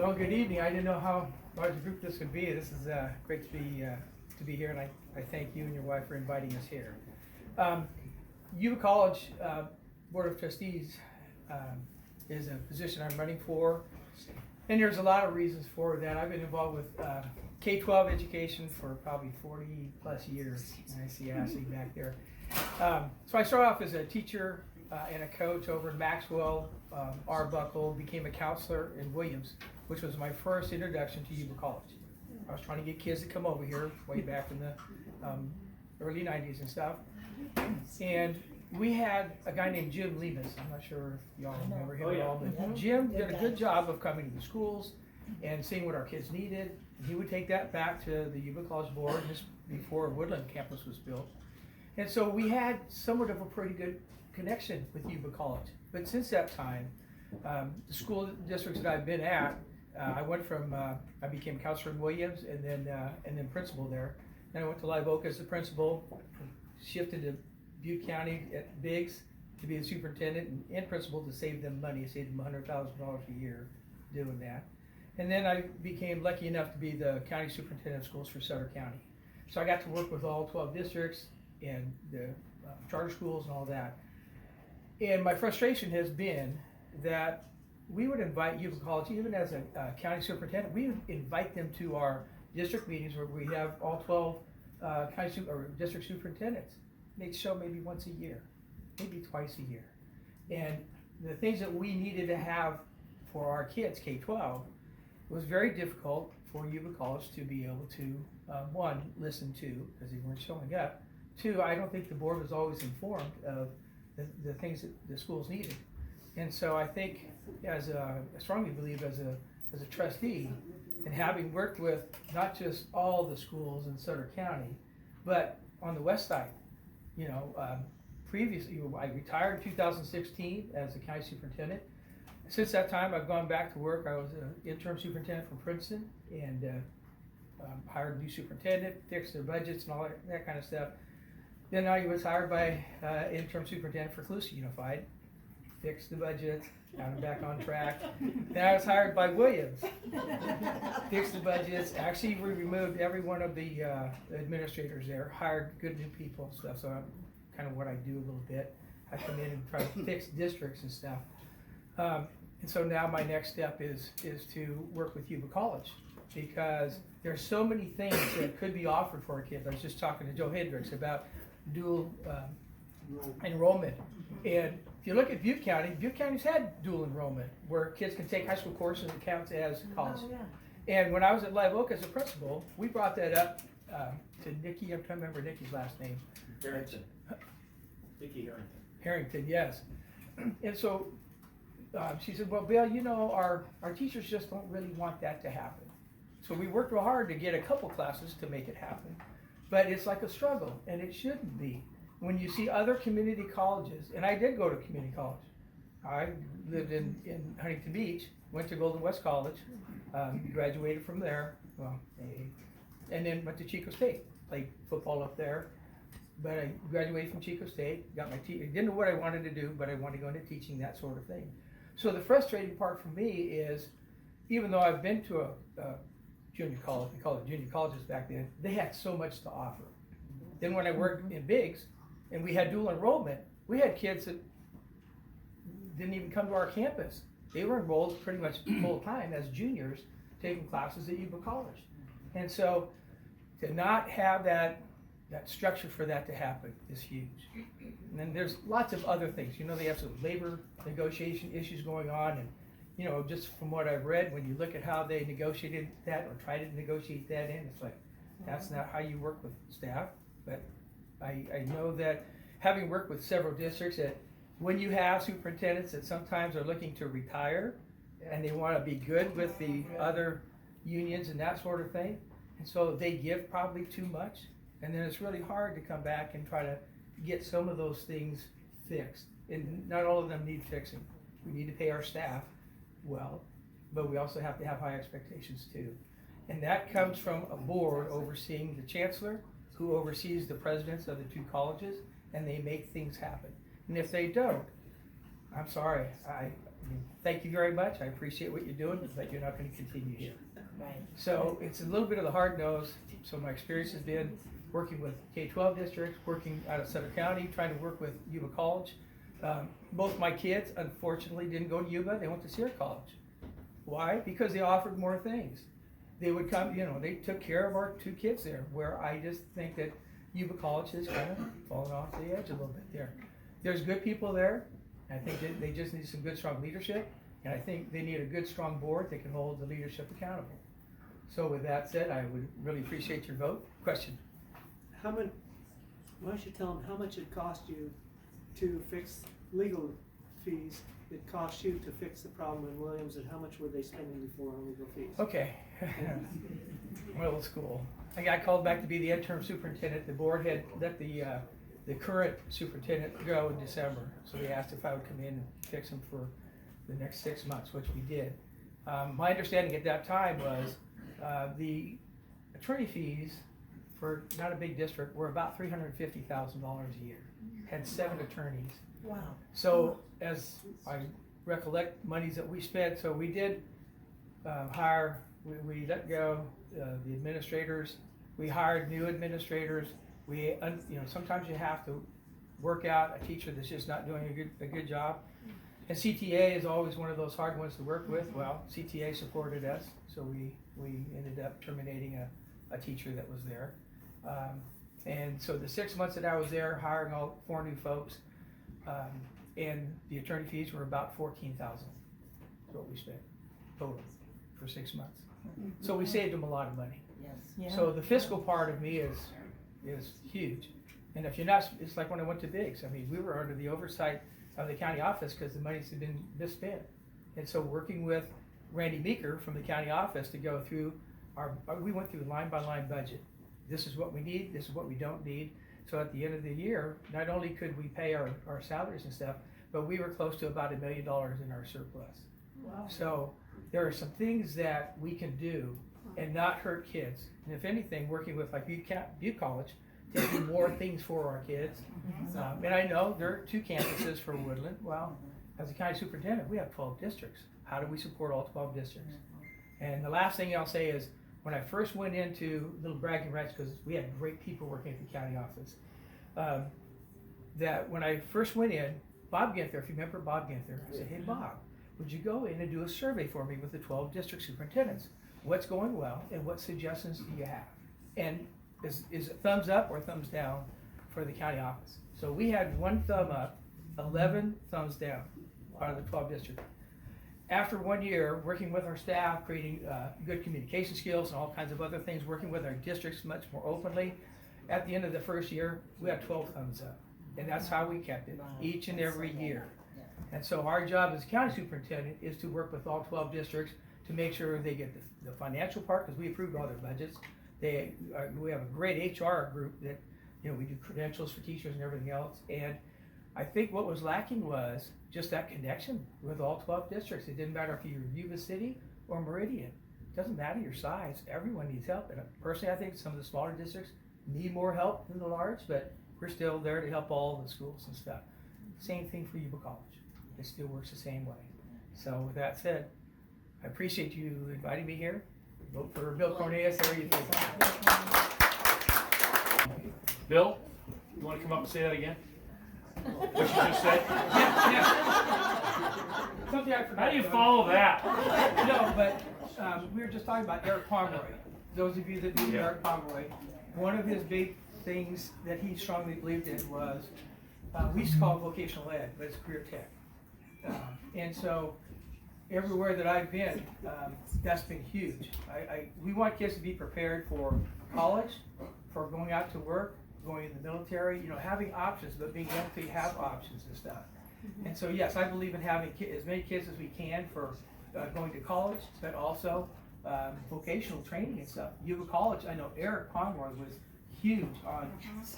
Well, good evening. I didn't know how large a group this would be. This is great to be here, and I thank you and your wife for inviting us here. Yuba College Board of Trustees is a position I'm running for, and there's a lot of reasons for that. I've been involved with K-12 education for probably 40 plus years, and I see Ashley back there. So I started off as a teacher and a coach over in Maxwell, Arbuckle, became a counselor in Williams, which was my first introduction to Yuba College. I was trying to get kids to come over here way back in the early 90s and stuff. And we had a guy named Jim Lemus. I'm not sure if y'all remember him at all, but Jim did a good job of coming to the schools and seeing what our kids needed. And he would take that back to the Yuba College board just before Woodland campus was built. And so we had somewhat of a pretty good connection with Yuba College. But since that time, the school districts that I've been at, I went from, I became counselor in Williams and then principal there. Then I went to Live Oak as the principal, shifted to Butte County at Biggs to be the superintendent and principal to save them money, saved them $100,000 a year doing that. And then I became lucky enough to be the county superintendent of schools for Sutter County. So I got to work with all 12 districts and the charter schools and all that. And my frustration has been that we would invite Yuba College, even as a county superintendent, we would invite them to our district meetings where we have all 12 district superintendents. They'd show maybe once a year, maybe twice a year. And the things that we needed to have for our kids, K-12, was very difficult for Yuba College to be able to, one, listen to, because they weren't showing up. Two, I don't think the board was always informed of the things that the schools needed. And so I think, I strongly believe as a trustee, and having worked with not just all the schools in Sutter County, but on the west side, previously, I retired in 2016 as a county superintendent. Since that time, I've gone back to work. I was an interim superintendent from Princeton and hired a new superintendent, fixed their budgets and all that kind of stuff. Then I was hired by interim superintendent for Colusa Unified, fixed the budget, got them back on track. Then I was hired by Williams, fixed the budgets. Actually, we removed every one of the administrators there, hired good new people and stuff. So I'm kind of what I do a little bit. I come in and try to fix districts and stuff. And so now my next step is to work with Yuba College, because there's so many things that could be offered for our kids. I was just talking to Joe Hendricks about dual enrollment. And if you look at Butte County's had dual enrollment, where kids can take high school courses and count as college. Oh, yeah. And when I was at Live Oak as a principal, we brought that up to Nikki. I'm trying to remember Nikki's last name. Harrington. Nikki Harrington. Harrington, yes. And so she said, well, Bill, our teachers just don't really want that to happen. So we worked real hard to get a couple classes to make it happen. But it's like a struggle, and it shouldn't be. When you see other community colleges, and I did go to community college. I lived in Huntington Beach, went to Golden West College, graduated from there, and then went to Chico State, played football up there. But I graduated from Chico State, got my didn't know what I wanted to do, but I wanted to go into teaching, that sort of thing. So the frustrating part for me is, even though I've been to a junior college, we called it junior colleges back then, they had so much to offer. Then when I worked in Biggs, and we had dual enrollment, we had kids that didn't even come to our campus. They were enrolled pretty much full time as juniors, taking classes at Yuba College. And so to not have that structure for that to happen is huge. And then there's lots of other things. They have some labor negotiation issues going on, and just from what I've read, when you look at how they negotiated that or tried to negotiate that in, it's like, that's not how you work with staff. But I know that, having worked with several districts, that when you have superintendents that sometimes are looking to retire and they want to be good with the other unions and that sort of thing, and so they give probably too much, and then it's really hard to come back and try to get some of those things fixed. And not all of them need fixing. We need to pay our staff well, but we also have to have high expectations too. And that comes from a board overseeing the chancellor, who oversees the presidents of the two colleges, and they make things happen. And if they don't, I'm sorry, thank you very much, I appreciate what you're doing, but you're not gonna continue here. Right. So it's a little bit of the hard nose, so my experience has been working with K-12 districts, working out of Sutter County, trying to work with Yuba College. Both my kids unfortunately didn't go to Yuba, they went to Sierra College. Why? Because they offered more things. They would come, they took care of our 2 kids there, where I just think that Yuba College has kind of fallen off the edge a little bit there. There's good people there. I think that they just need some good, strong leadership, and I think they need a good, strong board that can hold the leadership accountable. So with that said, I would really appreciate your vote. Question? Why don't you tell them how much it cost you to fix legal fees? It cost you to fix the problem in Williams, and how much were they spending before on legal fees? Okay. Middle school. I got called back to be the interim superintendent. The board had let the current superintendent go in December, so they asked if I would come in and fix them for the next 6 months, which we did. My understanding at that time was the attorney fees for not a big district were about $350,000 a year. Had 7 attorneys. Wow. So as I recollect monies that we spent, so we did hire, we let go the administrators, we hired new administrators. Sometimes you have to work out a teacher that's just not doing a good job. And CTA is always one of those hard ones to work with. Well, CTA supported us, so we ended up terminating a teacher that was there. And so the 6 months that I was there, hiring all 4 new folks, and the attorney fees were about $14,000. That's what we spent total for 6 months. So we saved them a lot of money. Yes. Yeah. So the fiscal part of me is huge. And if you're not, it's like when I went to Biggs. I mean, we were under the oversight of the county office because the monies had been misspent. And so working with Randy Meeker from the county office to go through we went through line by line budget. This is what we need, this is what we don't need. So at the end of the year, not only could we pay our salaries and stuff, but we were close to about $1 million in our surplus. Wow. So there are some things that we can do and not hurt kids. And if anything, working with like Butte College, to do more things for our kids. And I know there are 2 campuses for Woodland. Well, as a county superintendent, we have 12 districts. How do we support all 12 districts? And the last thing I'll say is, when I first went into little bragging rights, because we had great people working at the county office, that when I first went in, Bob Ginther, if you remember Bob Ginther, I said, hey Bob, would you go in and do a survey for me with the 12 district superintendents? What's going well and what suggestions do you have? And is it thumbs up or thumbs down for the county office? So we had 1 thumb up, 11 thumbs down out of the 12 districts. After 1 year, working with our staff, creating good communication skills and all kinds of other things, working with our districts much more openly, at the end of the first year, we had 12 thumbs up. And that's how we kept it, each and every year. And so our job as county superintendent is to work with all 12 districts to make sure they get the financial part, because we approved all their budgets. We have a great HR group that, we do credentials for teachers and everything else. And I think what was lacking was just that connection with all 12 districts. It didn't matter if you're Yuba City or Meridian. It doesn't matter your size. Everyone needs help. And personally, I think some of the smaller districts need more help than the large, but we're still there to help all the schools and stuff. Same thing for Yuba College. It still works the same way. So with that said, I appreciate you inviting me here. Vote for Bill Cornelius. Bill, you want to come up and say that again? What you just said? Yeah. Something I forgot. How do you follow that? No, but we were just talking about Eric Pomeroy. Those of you that knew Eric Pomeroy, one of his big things that he strongly believed in was, we used to call it vocational ed, but it's career tech. And so everywhere that I've been, that's been huge. We want kids to be prepared for college, for going out to work, going in the military, having options, but being able to have options and stuff. And so yes, I believe in having as many kids as we can for going to college, but also vocational training and stuff. Yuba College, I know Eric Pomeroy was huge on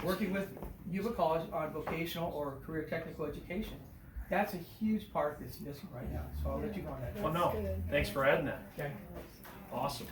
working with Yuba College on vocational or career technical education. That's a huge part that's missing right now. So I'll let you go on that. Well, no, thanks for adding that. Okay. Awesome.